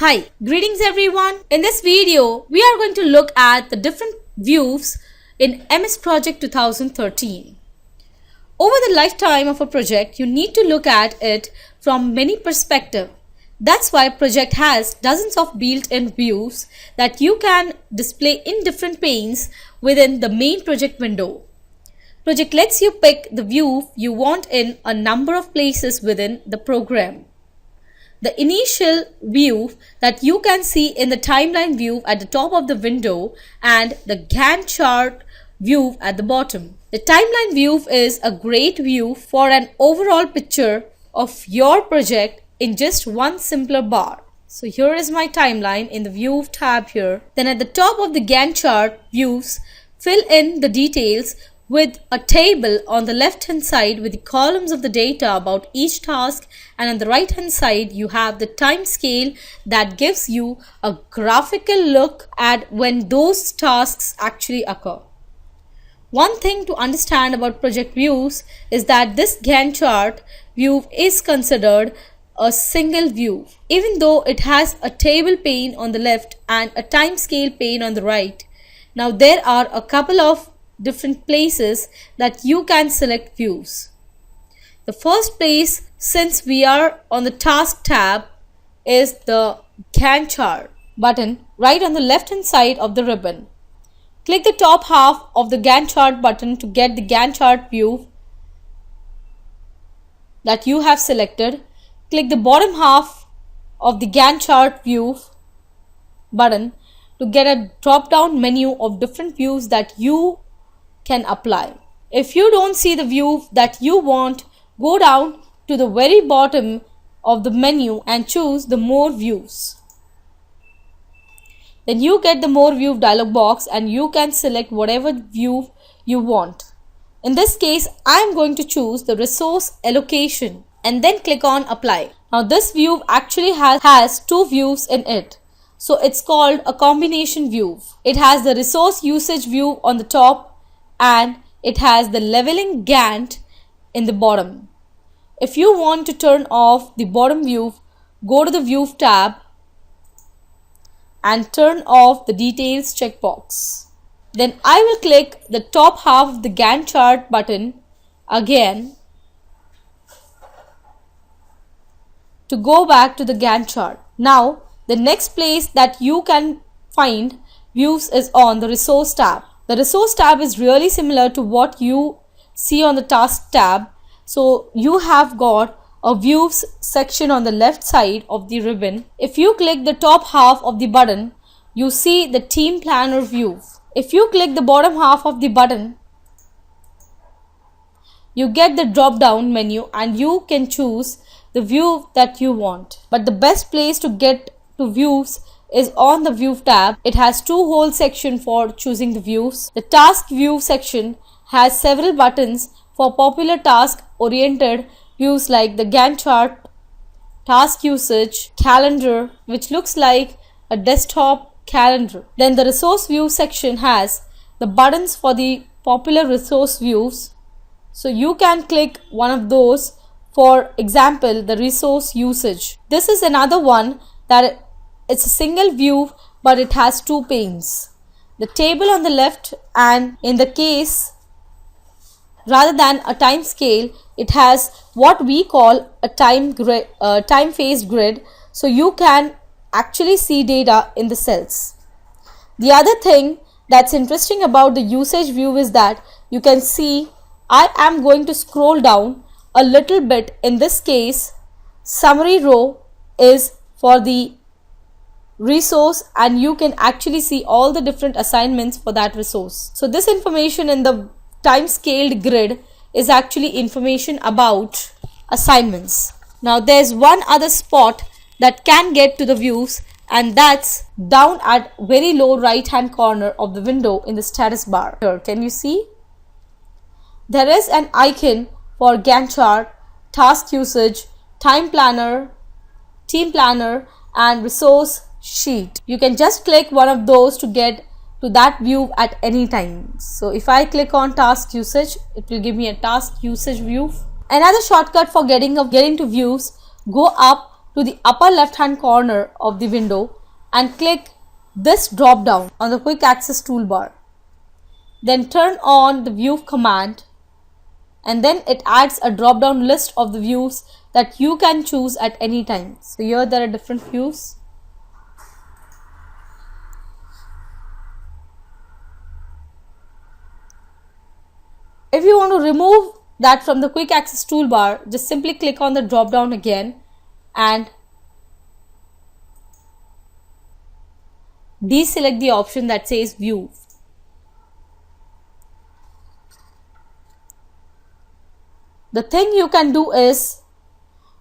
Hi, greetings everyone. In this video, we are going to look at the different views in MS Project 2013. Over the lifetime of a project, you need to look at it from many perspectives. That's why project has dozens of built-in views that you can display in different panes within the main project window. Project lets you pick the view you want in a number of places within the program. The initial view that you can see in the timeline view at the top of the window and the Gantt chart view at the bottom. The timeline view is a great view for an overall picture of your project in just one simpler bar. So here is my timeline in the view tab here. Then at the top of the Gantt chart views, fill in the details with a table on the left hand side with the columns of the data about each task, and on the right hand side you have the time scale that gives you a graphical look at when those tasks actually occur. One thing to understand about project views is that this Gantt chart view is considered a single view, even though it has a table pane on the left and a time scale pane on the right. Now there are a couple of different places that you can select views. The first place, since we are on the task tab, is the Gantt chart button right on the left hand side of the ribbon. Click the top half of the Gantt chart button to get the Gantt chart view that you have selected. Click the bottom half of the Gantt chart view button to get a drop down menu of different views that you can apply. If you don't see the view that you want, go down to the very bottom of the menu and choose the more views. Then you get the more view dialog box and you can select whatever view you want. In this case, I am going to choose the resource allocation and then click on apply. Now this view actually has two views in it. So it's called a combination view. It has the resource usage view on the top and it has the leveling Gantt in the bottom. If you want to turn off the bottom view, go to the view tab and turn off the details checkbox. Then I will click the top half of the Gantt chart button again to go back to the Gantt chart. Now the next place that you can find views is on the resource tab. The resource tab is really similar to what you see on the task tab. So you have got a views section on the left side of the ribbon. If you click the top half of the button, you see the team planner view. If you click the bottom half of the button, you get the drop down menu and you can choose the view that you want. But the best place to get to views is on the view tab. It has two whole sections for choosing the views. The task view section has several buttons for popular task oriented views like the Gantt chart, task usage, calendar, which looks like a desktop calendar. Then the resource view section has the buttons for the popular resource views. So you can click one of those. For example, the resource usage. This is another one that it's a single view, but it has two panes. The table on the left, and in the case, rather than a time scale, it has what we call a time phase grid. So you can actually see data in the cells. The other thing that's interesting about the usage view is that you can see I am going to scroll down a little bit. In this case, summary row is for the resource and you can actually see all the different assignments for that resource. So this information in the time scaled grid is actually information about assignments. Now there's one other spot that can get to the views, and that's down at very low right hand corner of the window in the status bar. Here, can you see? There is an icon for Gantt chart, task usage, time planner, team planner and resource sheet. You can just click one of those to get to that view at any time. So if I click on task usage, it will give me a task usage view. Another shortcut for getting to views, go up to the upper left hand corner of the window and click this drop down on the quick access toolbar. Then turn on the view command, and then it adds a drop down list of the views that you can choose at any time. So here there are different views. If you want to remove that from the quick access toolbar, just simply click on the drop down again and deselect the option that says view. The thing you can do is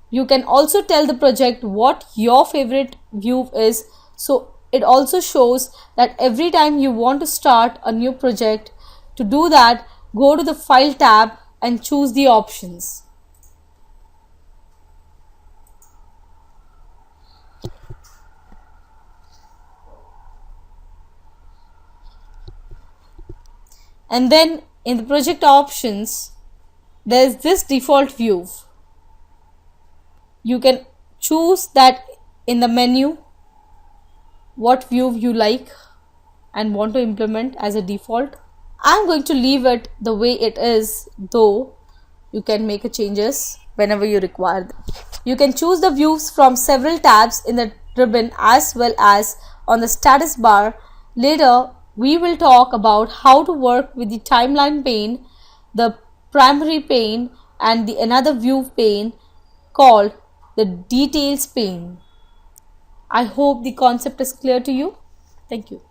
you can also tell the project what your favorite view is, so it also shows that every time you want to start a new project, to do that, go to the File tab and choose the options. And then in the project options, there is this default view. You can choose that in the menu what view you like and want to implement as a default. I'm going to leave it the way it is, though you can make changes whenever you require them. You can choose the views from several tabs in the ribbon as well as on the status bar. Later we will talk about how to work with the timeline pane, the primary pane, and another view pane called the details pane. I hope the concept is clear to you. Thank you.